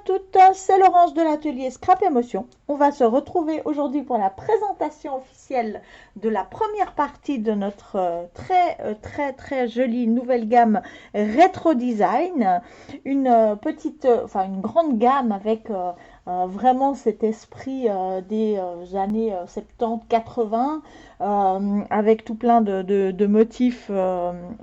toutes, c'est Laurence de l'atelier Scrap Émotion. On va se retrouver aujourd'hui pour la présentation officielle de la première partie de notre très jolie nouvelle gamme Retro Design. Une grande gamme avec vraiment cet esprit des années 70-80 avec tout plein de motifs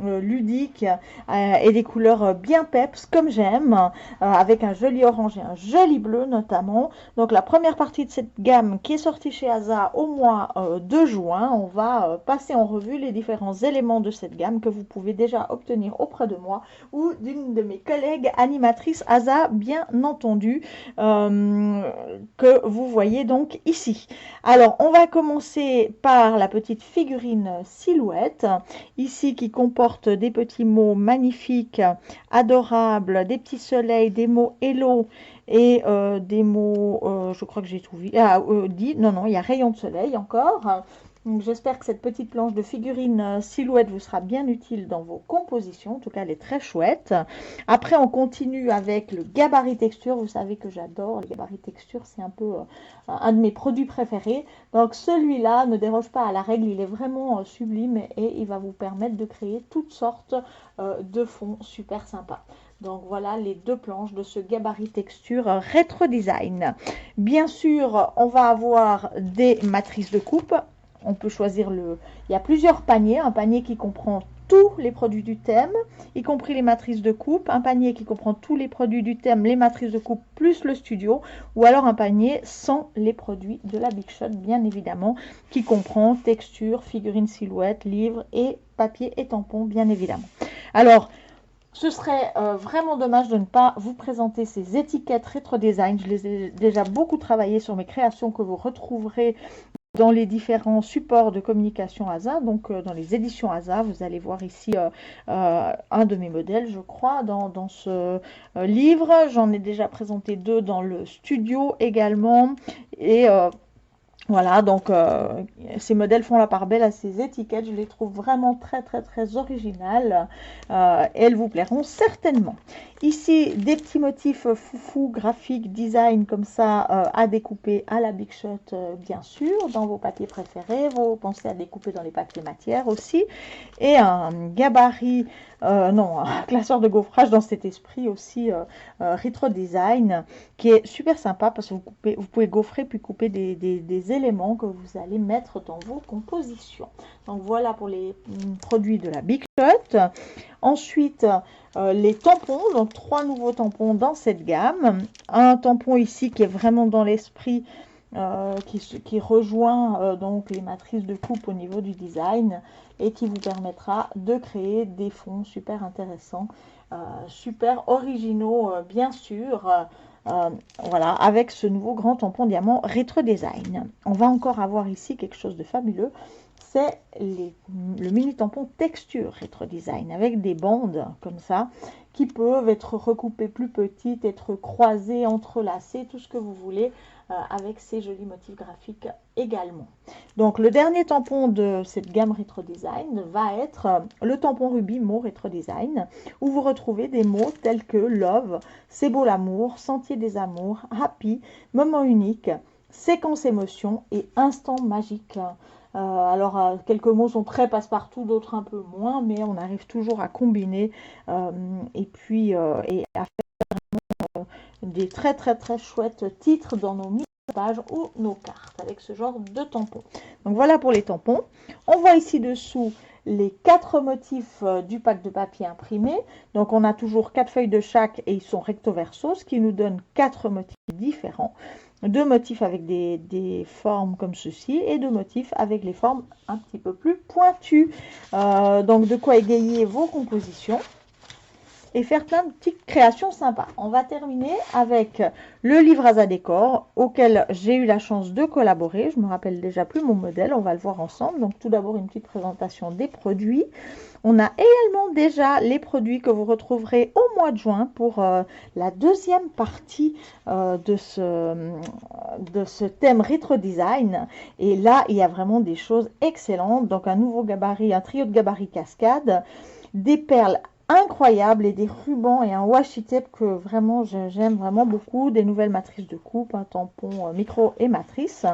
ludiques et des couleurs bien peps comme j'aime, avec un joli orange et un joli bleu notamment. Donc la première partie de cette gamme qui est sortie chez Aza au mois de juin, on va passer en revue les différents éléments de cette gamme que vous pouvez déjà obtenir auprès de moi ou d'une de mes collègues animatrices Aza, bien entendu, que vous voyez donc ici. Alors on va commencer par la petite figurine silhouette ici qui comporte des petits mots magnifiques, adorables, des petits soleils, des mots hello et des mots, je crois que j'ai tout dit, non, il y a rayon de soleil encore. Donc j'espère que cette petite planche de figurine silhouette vous sera bien utile dans vos compositions. En tout cas, elle est très chouette. Après, on continue avec le gabarit texture. Vous savez que j'adore le gabarit texture. C'est un peu un de mes produits préférés. Donc celui-là ne déroge pas à la règle. Il est vraiment sublime et il va vous permettre de créer toutes sortes de fonds super sympas. Donc voilà les deux planches de ce gabarit texture Retro Design. Bien sûr, on va avoir des matrices de coupe. On peut choisir il y a plusieurs paniers, un panier qui comprend tous les produits du thème, y compris les matrices de coupe, un panier qui comprend tous les produits du thème, les matrices de coupe plus le studio, ou alors un panier sans les produits de la Big Shot, bien évidemment, qui comprend texture, figurine silhouette, livre et papier et tampons, bien évidemment. Alors, ce serait vraiment dommage de ne pas vous présenter ces étiquettes Retro Design. Je les ai déjà beaucoup travaillées sur mes créations que vous retrouverez dans les différents supports de communication ASA, donc dans les éditions ASA. Vous allez voir ici un de mes modèles, je crois, dans ce livre. J'en ai déjà présenté deux dans le studio également. Et voilà, donc ces modèles font la part belle à ces étiquettes. Je les trouve vraiment très originales. Elles vous plairont certainement. Ici, des petits motifs foufou, graphiques, design comme ça à découper à la Big Shot, bien sûr, dans vos papiers préférés. Vous pensez à découper dans les papiers matière aussi. Et un gabarit, non, un classeur de gaufrage dans cet esprit aussi Retro Design qui est super sympa parce que vous pouvez gaufrer puis couper des éléments que vous allez mettre dans vos compositions. Donc voilà pour les produits de la Big Shot. Ensuite, les tampons, donc 3 nouveaux tampons dans cette gamme. Un tampon ici qui est vraiment dans l'esprit, qui rejoint donc les matrices de coupe au niveau du design et qui vous permettra de créer des fonds super intéressants, super originaux, bien sûr. Voilà, avec ce nouveau grand tampon diamant Retro Design. On va encore avoir ici quelque chose de fabuleux. C'est le mini tampon texture Retro Design avec des bandes comme ça qui peuvent être recoupées plus petites, être croisées, entrelacées, tout ce que vous voulez avec ces jolis motifs graphiques également. Donc le dernier tampon de cette gamme Retro Design va être le tampon rubis mot Retro Design où vous retrouvez des mots tels que love, c'est beau l'amour, sentier des amours, happy, moment unique, séquence émotion et instant magique. Alors, quelques mots sont très passe-partout, d'autres un peu moins, mais on arrive toujours à combiner et à faire des très chouettes titres dans nos mini-pages ou nos cartes avec ce genre de tampons. Donc voilà pour les tampons. On voit ici dessous les 4 motifs du pack de papier imprimé. Donc on a toujours 4 feuilles de chaque et ils sont recto verso, ce qui nous donne 4 motifs différents. 2 motifs avec des formes comme ceci et 2 motifs avec les formes un petit peu plus pointues. Donc de quoi égayer vos compositions et faire plein de petites créations sympas. On va terminer avec le livre Aza Décor auquel j'ai eu la chance de collaborer. Je me rappelle déjà plus mon modèle, on va le voir ensemble. Donc tout d'abord une petite présentation des produits. On a également déjà les produits que vous retrouverez au mois de juin pour la deuxième partie de ce thème Retro Design. Et là, il y a vraiment des choses excellentes. Donc un nouveau gabarit, un trio de gabarits cascade, des perles incroyable et des rubans et un washi tape que vraiment j'aime vraiment beaucoup, des nouvelles matrices de coupe, un tampon micro et matrice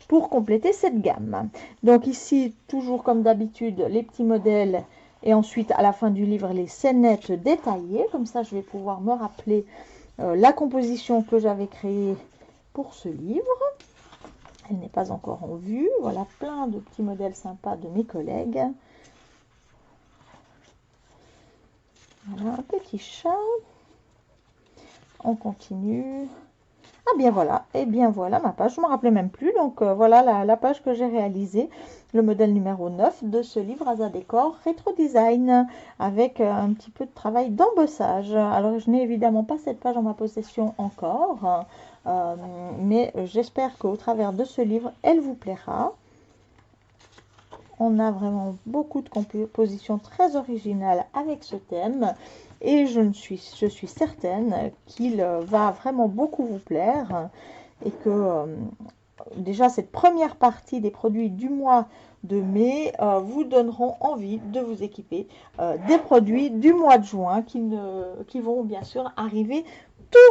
pour compléter cette gamme. Donc ici, toujours comme d'habitude, les petits modèles et ensuite à la fin du livre les scénettes détaillées. Comme ça, je vais pouvoir me rappeler la composition que j'avais créée pour ce livre. Elle n'est pas encore en vue. Voilà plein de petits modèles sympas de mes collègues. Voilà un petit chat. On continue. Ah bien voilà, et bien voilà ma page, je ne me rappelais même plus, donc voilà la page que j'ai réalisée, le modèle numéro 9 de ce livre Aza Décor Rétro Design, avec un petit peu de travail d'embossage. Alors je n'ai évidemment pas cette page en ma possession encore, mais j'espère qu'au travers de ce livre, elle vous plaira. On a vraiment beaucoup de compositions très originales avec ce thème et je suis certaine qu'il va vraiment beaucoup vous plaire et que déjà cette première partie des produits du mois de mai vous donneront envie de vous équiper des produits du mois de juin qui vont bien sûr arriver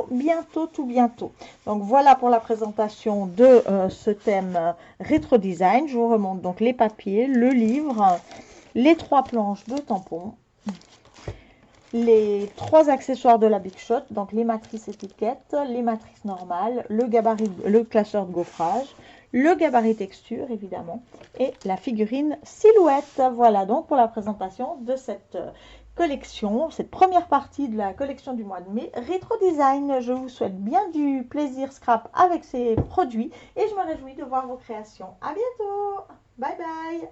tout bientôt. Donc voilà pour la présentation de ce thème rétro design. Je vous remonte donc les papiers, le livre, les 3 planches de tampons, les 3 accessoires de la Big Shot, donc les matrices étiquettes, les matrices normales, le gabarit, le classeur de gaufrage, le gabarit texture évidemment, et la figurine silhouette. Voilà donc pour la présentation de cette collection, cette première partie de la collection du mois de mai, Rétro Design. Je vous souhaite bien du plaisir scrap avec ces produits et je me réjouis de voir vos créations. À bientôt. Bye bye.